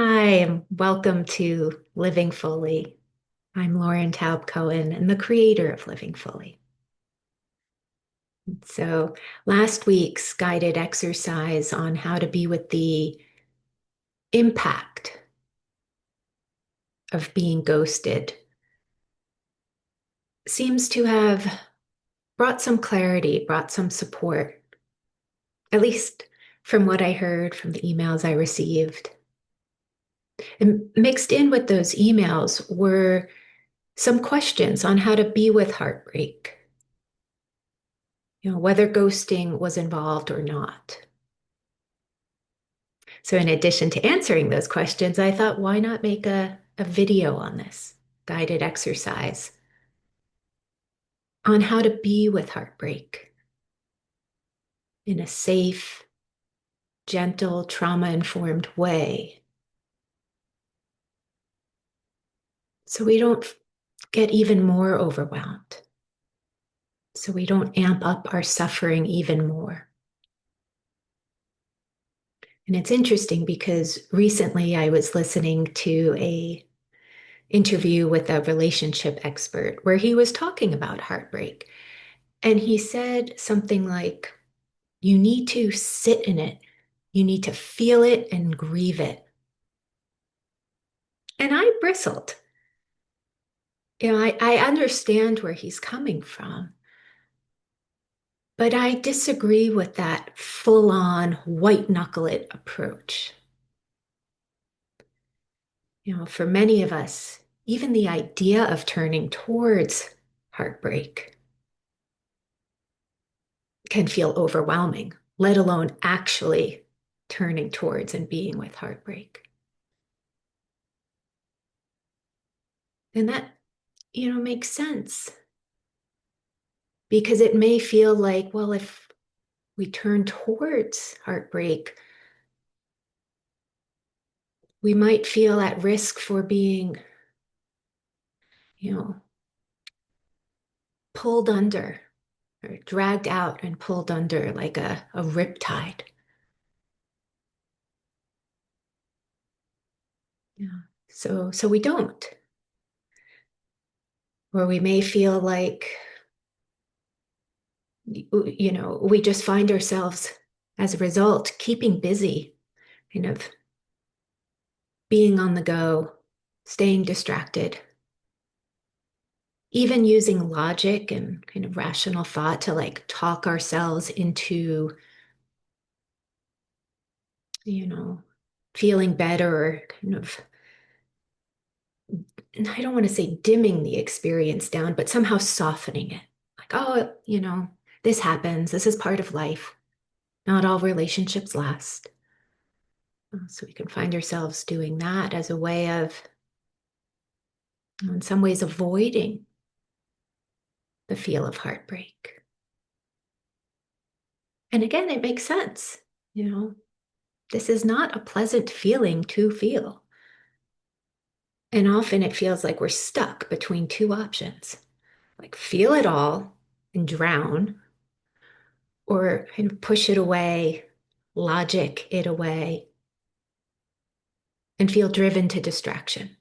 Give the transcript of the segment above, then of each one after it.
Hi, and welcome to Living Fully. I'm Lauren Taub Cohen and the creator of Living Fully. So, last week's guided exercise on how to be with the impact of being ghosted seems to have brought some clarity, brought some support, at least from what I heard from the emails I received. And mixed in with those emails were some questions on how to be with heartbreak, whether ghosting was involved or not. So, in addition to answering those questions, I thought, why not make a video on this guided exercise on how to be with heartbreak in a safe, gentle, trauma informed way so we don't get even more overwhelmed, so we don't amp up our suffering even more. And it's interesting because recently I was listening to a interview with a relationship expert where he was talking about heartbreak. And he said something like, you need to sit in it, you need to feel it and grieve it. And I bristled. I understand where he's coming from, but I disagree with that full on white knuckle it approach. For many of us, even the idea of turning towards heartbreak can feel overwhelming, let alone actually turning towards and being with heartbreak. And that, makes sense because it may feel like, well, if we turn towards heartbreak, we might feel at risk for being, you know, pulled under or dragged out and pulled under like a riptide. Yeah. So we don't. Or we may feel like, we just find ourselves as a result keeping busy, kind of being on the go, staying distracted, even using logic and kind of rational thought to like talk ourselves into, you know, feeling better or kind of, I don't want to say dimming the experience down, but somehow softening it. Like, oh, this happens. This is part of life. Not all relationships last. So we can find ourselves doing that as a way of, in some ways, avoiding the feel of heartbreak. And again, it makes sense. This is not a pleasant feeling to feel. And often it feels like we're stuck between two options, like feel it all and drown, or kind of push it away, logic it away, and feel driven to distraction.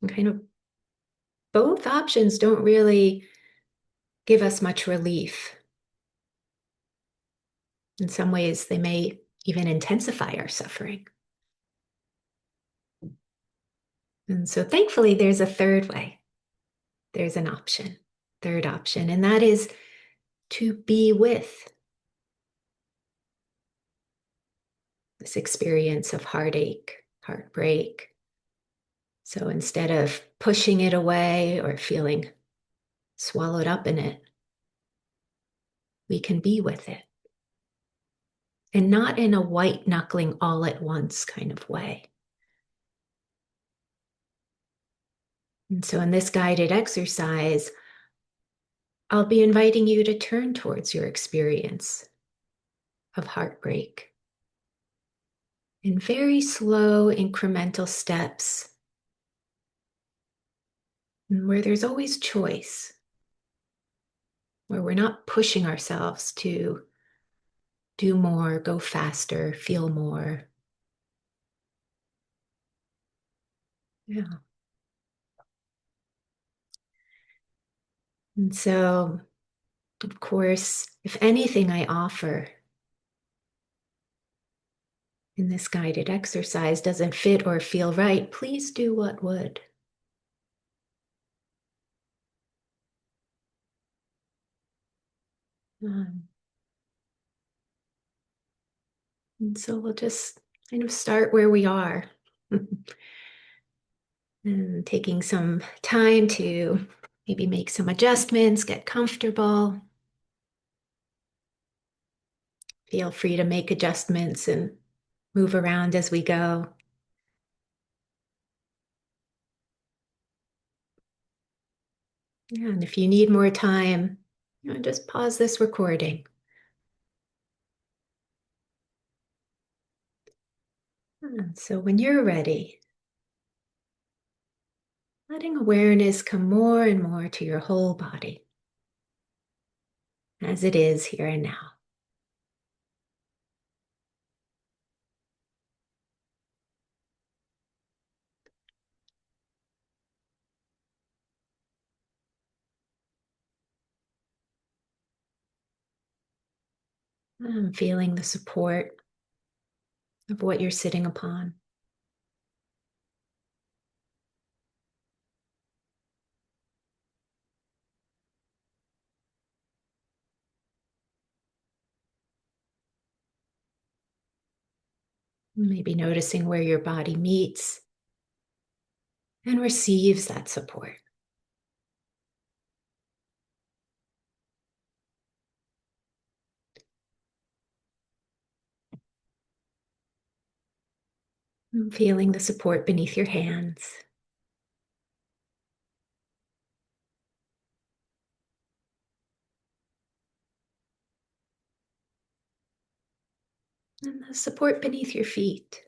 And kind of both options don't really give us much relief. In some ways, they may even intensify our suffering. And so thankfully, there's a third way. There's an option, third option, and that is to be with this experience of heartache, heartbreak. So instead of pushing it away or feeling swallowed up in it, we can be with it. And not in a white knuckling all at once kind of way. And so in this guided exercise, I'll be inviting you to turn towards your experience of heartbreak in very slow, incremental steps where there's always choice, where we're not pushing ourselves to do more, go faster, feel more. Yeah. And so, of course, if anything I offer in this guided exercise doesn't fit or feel right, please do what would. Um, and so we'll just kind of start where we are and taking some time to maybe make some adjustments, get comfortable. Feel free to make adjustments and move around as we go. Yeah, and if you need more time, just pause this recording. And so when you're ready, letting awareness come more and more to your whole body as it is here and now. Feeling the support of what you're sitting upon. Maybe noticing where your body meets and receives that support. Feeling the support beneath your hands. And the support beneath your feet.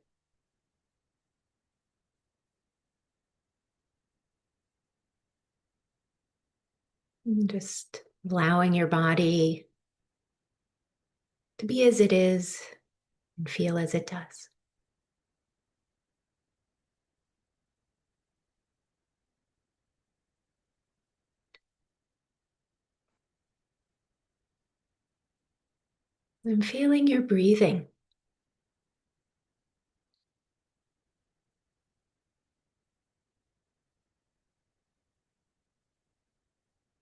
And just allowing your body to be as it is and feel as it does. And feeling your breathing.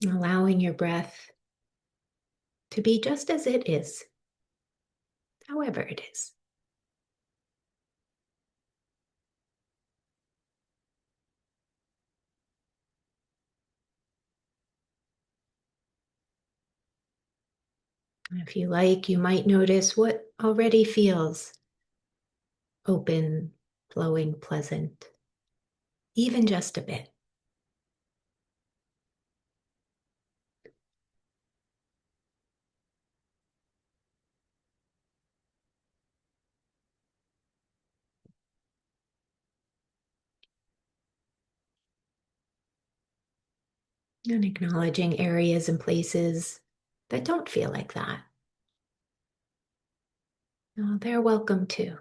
Allowing your breath to be just as it is, however it is. If you like, you might notice what already feels open, flowing, pleasant, even just a bit. And acknowledging areas and places that don't feel like that. They're welcome too.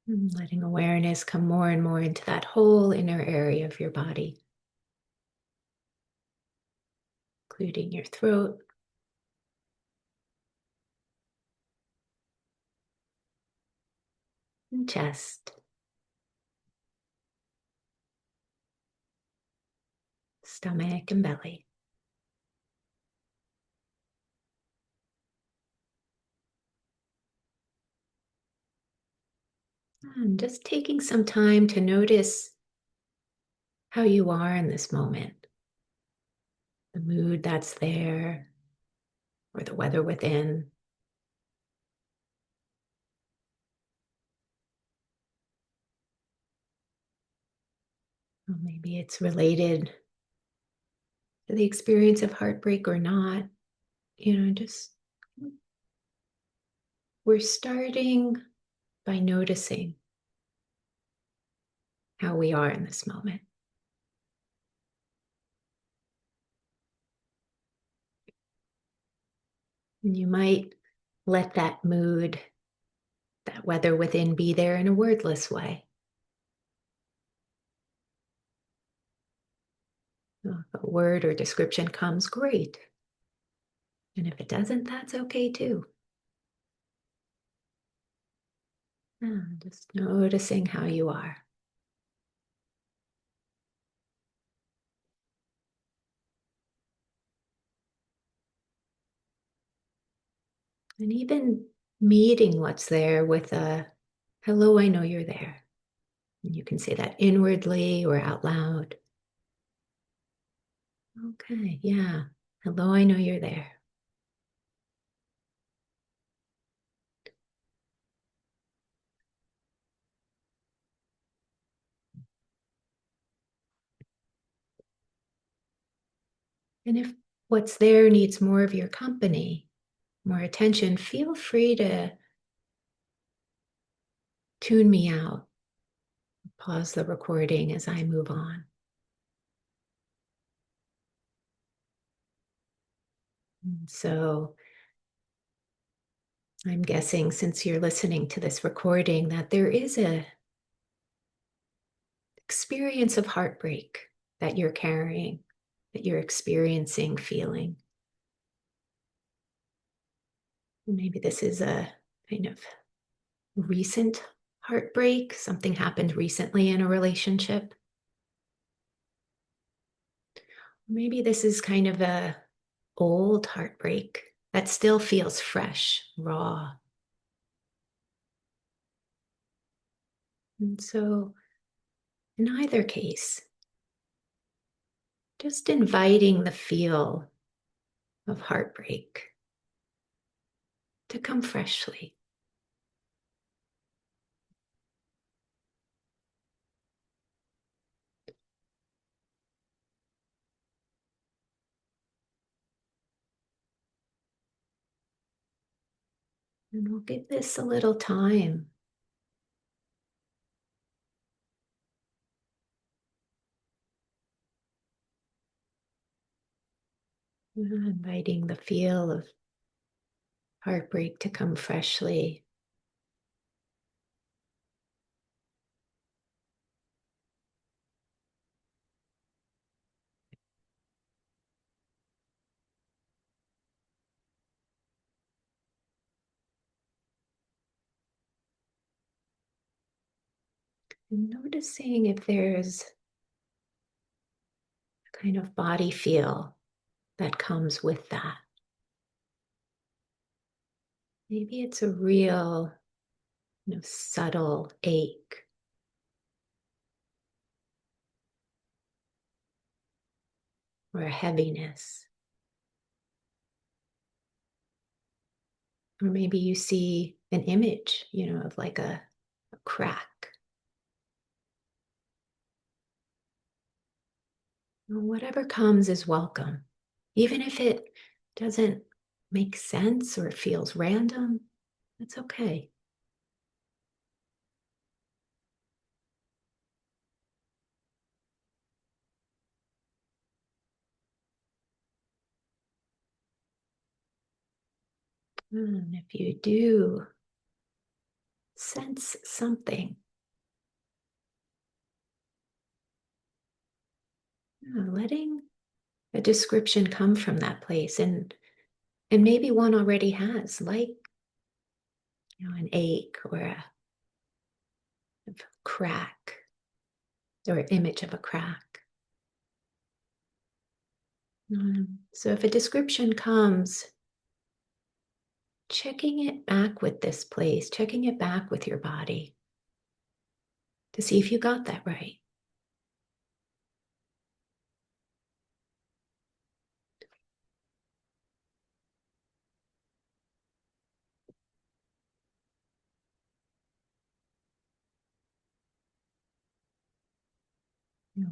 Letting awareness come more and more into that whole inner area of your body, including your throat, and chest, stomach, and belly. And just taking some time to notice how you are in this moment, the mood that's there, or the weather within. Or maybe it's related to the experience of heartbreak or not. Just we're starting by noticing how we are in this moment. And you might let that mood, that weather within be there in a wordless way. If a word or description comes, great. And if it doesn't, that's okay too. Just noticing how you are. And even meeting what's there with a hello, I know you're there. And you can say that inwardly or out loud. Okay, yeah. Hello, I know you're there. And if what's there needs more of your company, more attention, feel free to tune me out. Pause the recording as I move on. And so I'm guessing, since you're listening to this recording, that there is a experience of heartbreak that you're carrying, that you're experiencing, feeling. Maybe this is a kind of recent heartbreak. Something happened recently in a relationship. Maybe this is kind of a old heartbreak that still feels fresh, raw. And so in either case, just inviting the feel of heartbreak to come freshly. And we'll give this a little time. Inviting the feel of heartbreak to come freshly. And noticing if there's a kind of body feel that comes with that. Maybe it's a real, subtle ache. Or a heaviness. Or maybe you see an image, of like a crack. Whatever comes is welcome. Even if it doesn't make sense or it feels random, it's okay. And if you do sense something, letting a description come from that place, and maybe one already has, like an ache or a crack or image of a crack. So if a description comes, checking it back with this place, checking it back with your body to see if you got that right.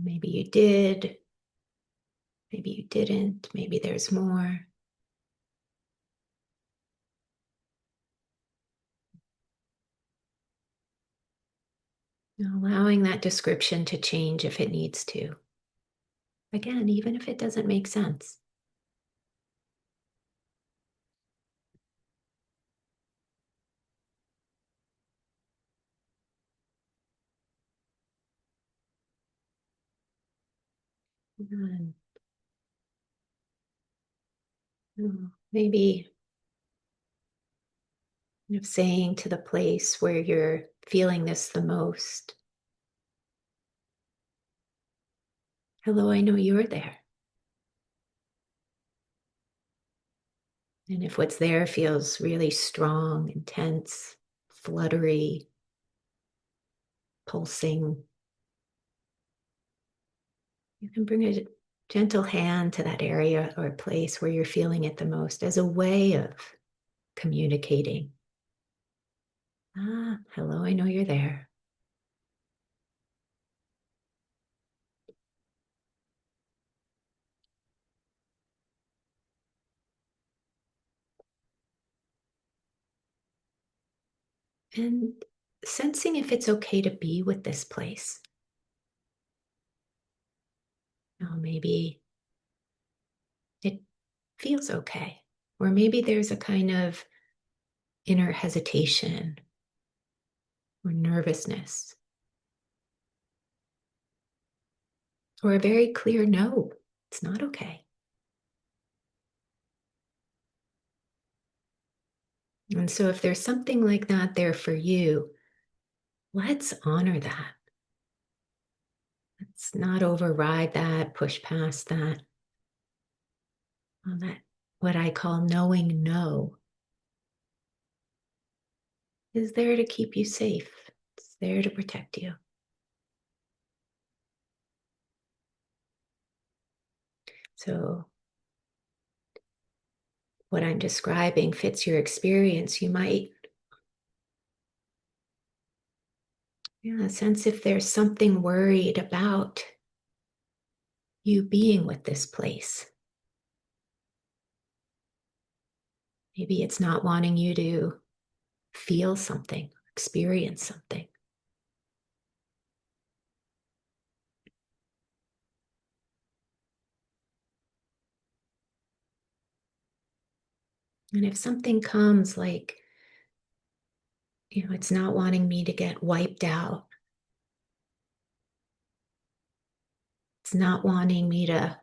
Maybe you did, maybe you didn't, maybe there's more. Allowing that description to change if it needs to. Again, even if it doesn't make sense. And, maybe saying to the place where you're feeling this the most, hello, I know you're there. And if what's there feels really strong, intense, fluttery, pulsing, you can bring a gentle hand to that area or place where you're feeling it the most as a way of communicating. Ah, hello, I know you're there. And sensing if it's okay to be with this place. Maybe it feels okay. Or maybe there's a kind of inner hesitation or nervousness, or a very clear no, it's not okay. And so, if there's something like that there for you, let's honor that. Let's not override that, push past that. Well, that, what I call knowing no, is there to keep you safe, it's there to protect you. So, what I'm describing fits your experience. You might sense if there's something worried about you being with this place. Maybe it's not wanting you to feel something, experience something. And if something comes like, it's not wanting me to get wiped out, it's not wanting me to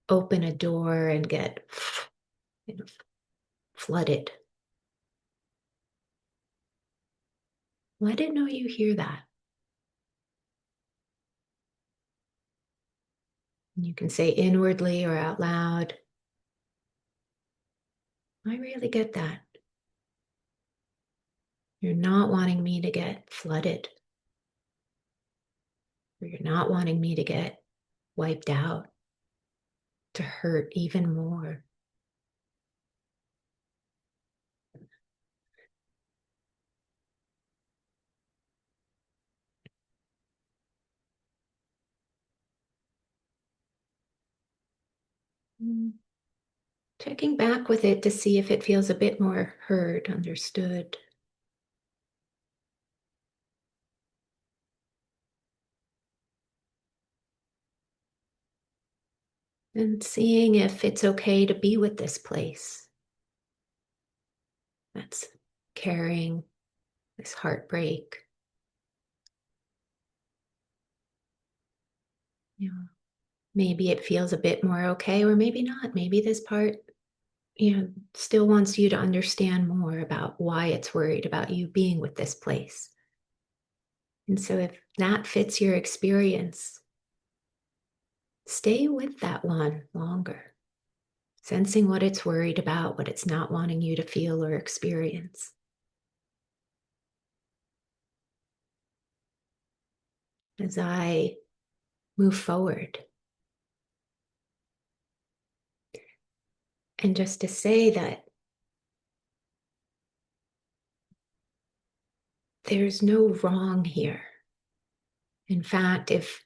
open a door and get you know, flooded. Let it know you hear that. You can say inwardly or out loud, I really get that. You're not wanting me to get flooded, or you're not wanting me to get wiped out, to hurt even more. Mm. Checking back with it to see if it feels a bit more heard, understood. And seeing if it's okay to be with this place that's carrying this heartbreak. You know, maybe it feels a bit more okay, or maybe not. Maybe this part, still wants you to understand more about why it's worried about you being with this place. And so if that fits your experience, stay with that one longer, sensing what it's worried about, what it's not wanting you to feel or experience. As I move forward, and just to say that there's no wrong here. In fact, if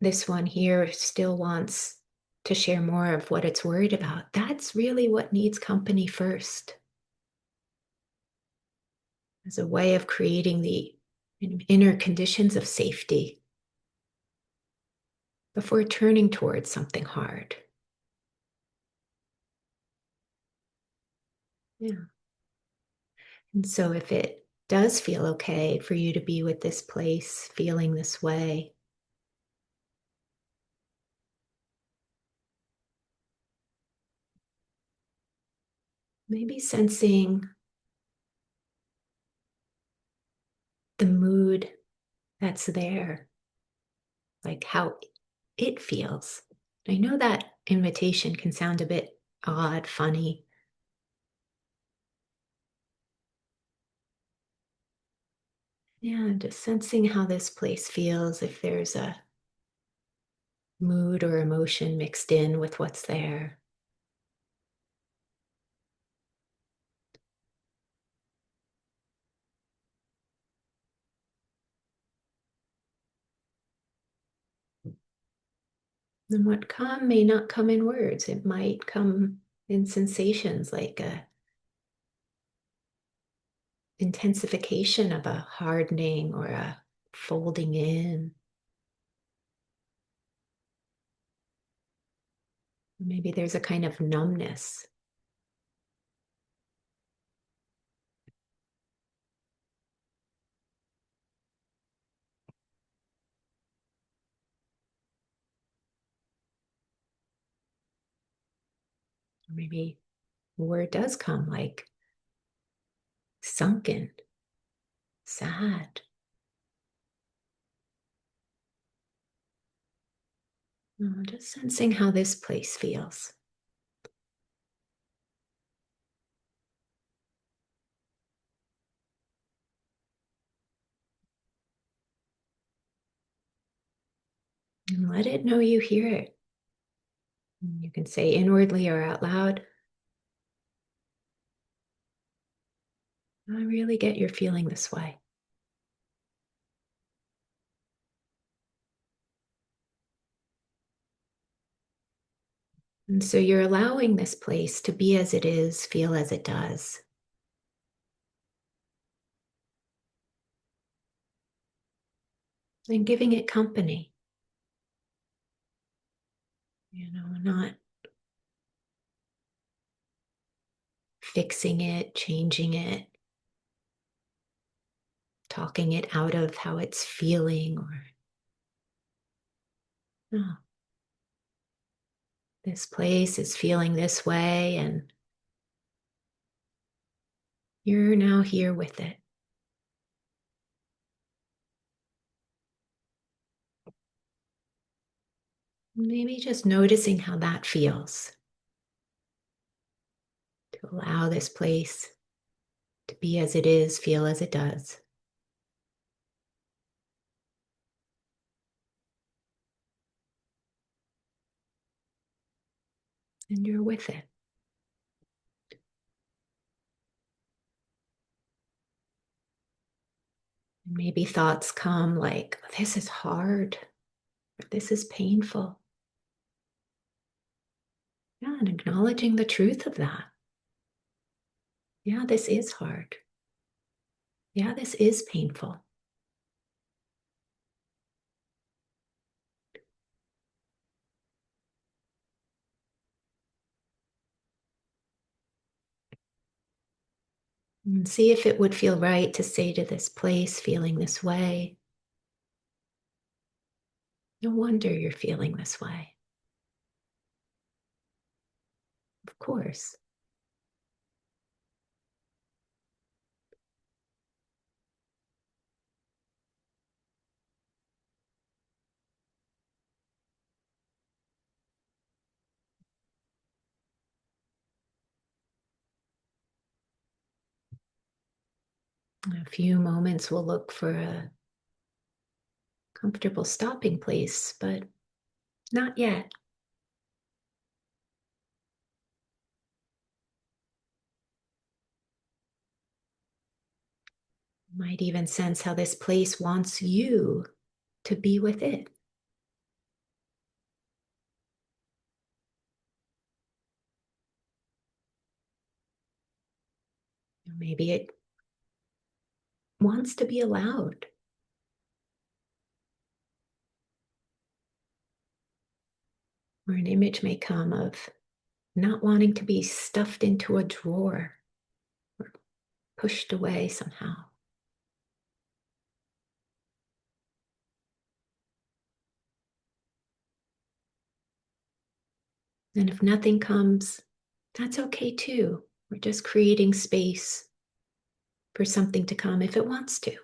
this one here still wants to share more of what it's worried about, that's really what needs company first. As a way of creating the inner conditions of safety before turning towards something hard. Yeah. And so if it does feel okay for you to be with this place, feeling this way, maybe sensing the mood that's there, like how it feels. I know that invitation can sound a bit odd, funny. Yeah, just sensing how this place feels, if there's a mood or emotion mixed in with what's there. And what come may not come in words. It might come in sensations like a intensification of a hardening or a folding in. Maybe there's a kind of numbness. Or maybe a word does come like sunken, sad. Just sensing how this place feels. And let it know you hear it. And you can say inwardly or out loud, I really get you're feeling this way. And so you're allowing this place to be as it is, feel as it does, and giving it company, not fixing it, changing it, talking it out of how it's feeling, or no, this place is feeling this way, and you're now here with it. Maybe just noticing how that feels to allow this place to be as it is, feel as it does, and you're with it. Maybe thoughts come like, this is hard, or this is painful. Yeah, and acknowledging the truth of that. Yeah, this is hard. Yeah, this is painful. And see if it would feel right to say to this place, feeling this way, no wonder you're feeling this way. Of course. In a few moments, we'll look for a comfortable stopping place, but not yet. You might even sense how this place wants you to be with it. Maybe it wants to be allowed. Or an image may come of not wanting to be stuffed into a drawer or pushed away somehow. And if nothing comes, that's okay too. We're just creating space for something to come if it wants to.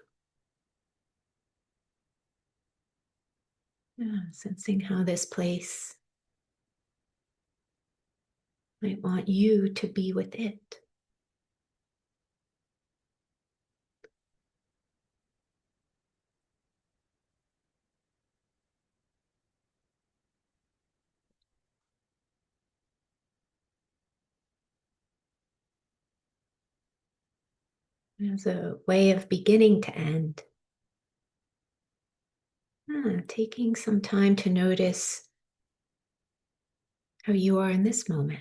Yeah, sensing how this place might want you to be with it. As a way of beginning to end. Taking some time to notice how you are in this moment.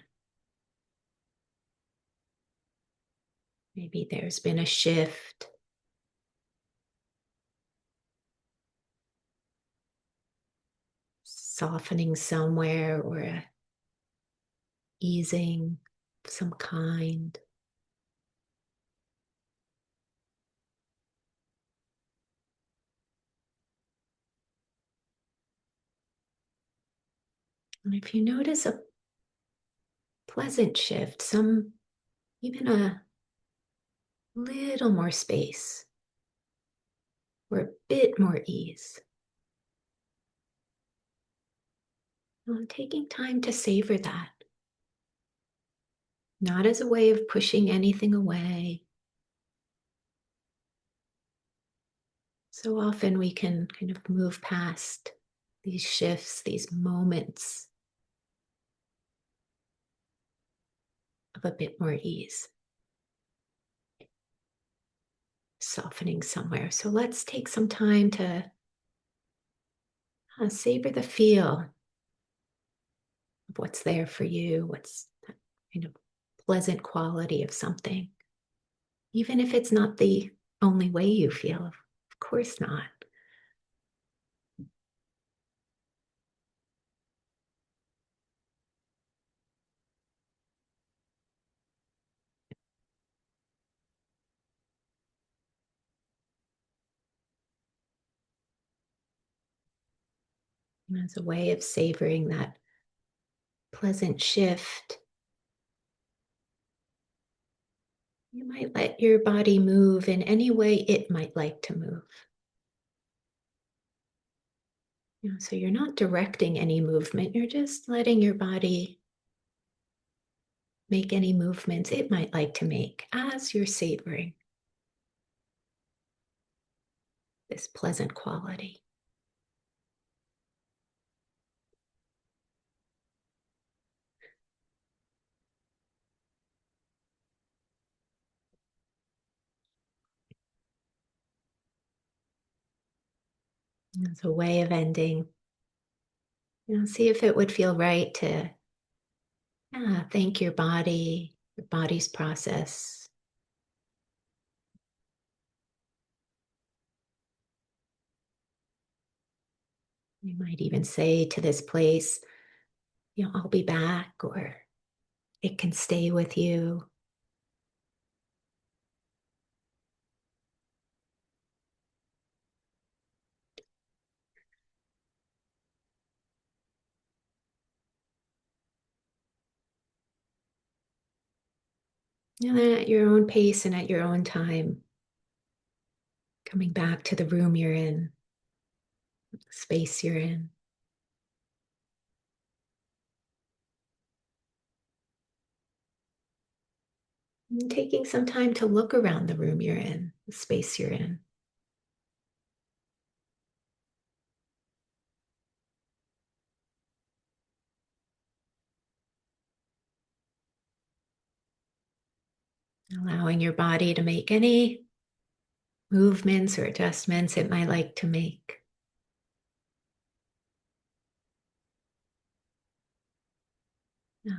Maybe there's been a shift, softening somewhere, or a easing of some kind. And if you notice a pleasant shift, some even a little more space or a bit more ease, taking time to savor that, not as a way of pushing anything away. So often we can kind of move past these shifts, these moments of a bit more ease, softening somewhere. So let's take some time to savor the feel of what's there for you, what's that kind of pleasant quality of something, even if it's not the only way you feel. Of course not. And as a way of savoring that pleasant shift, you might let your body move in any way it might like to move. So you're not directing any movement, you're just letting your body make any movements it might like to make as you're savoring this pleasant quality. As a way of ending, see if it would feel right to thank your body's process. You might even say to this place, I'll be back, or it can stay with you. At your own pace and at your own time, coming back to the room you're in, the space you're in. And taking some time to look around the room you're in, the space you're in. Allowing your body to make any movements or adjustments it might like to make. Yeah.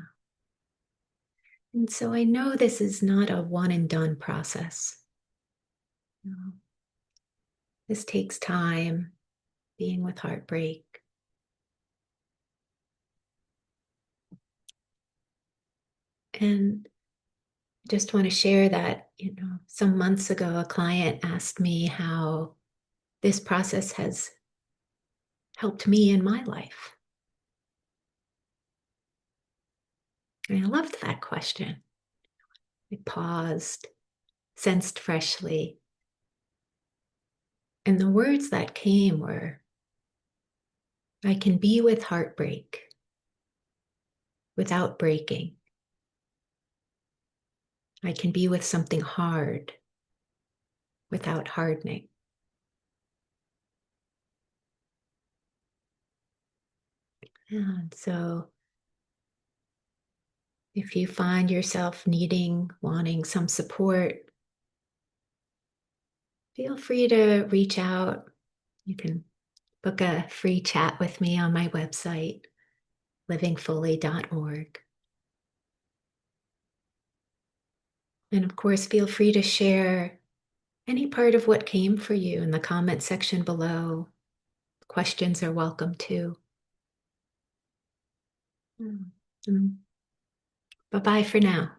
And so I know this is not a one and done process. No. This takes time, being with heartbreak. And just want to share that, some months ago, a client asked me how this process has helped me in my life. And I loved that question. I paused, sensed freshly. And the words that came were, I can be with heartbreak without breaking. I can be with something hard without hardening. And so if you find yourself wanting some support, feel free to reach out. You can book a free chat with me on my website, livingfully.org. And of course, feel free to share any part of what came for you in the comment section below. Questions are welcome too. Mm. Bye-bye for now.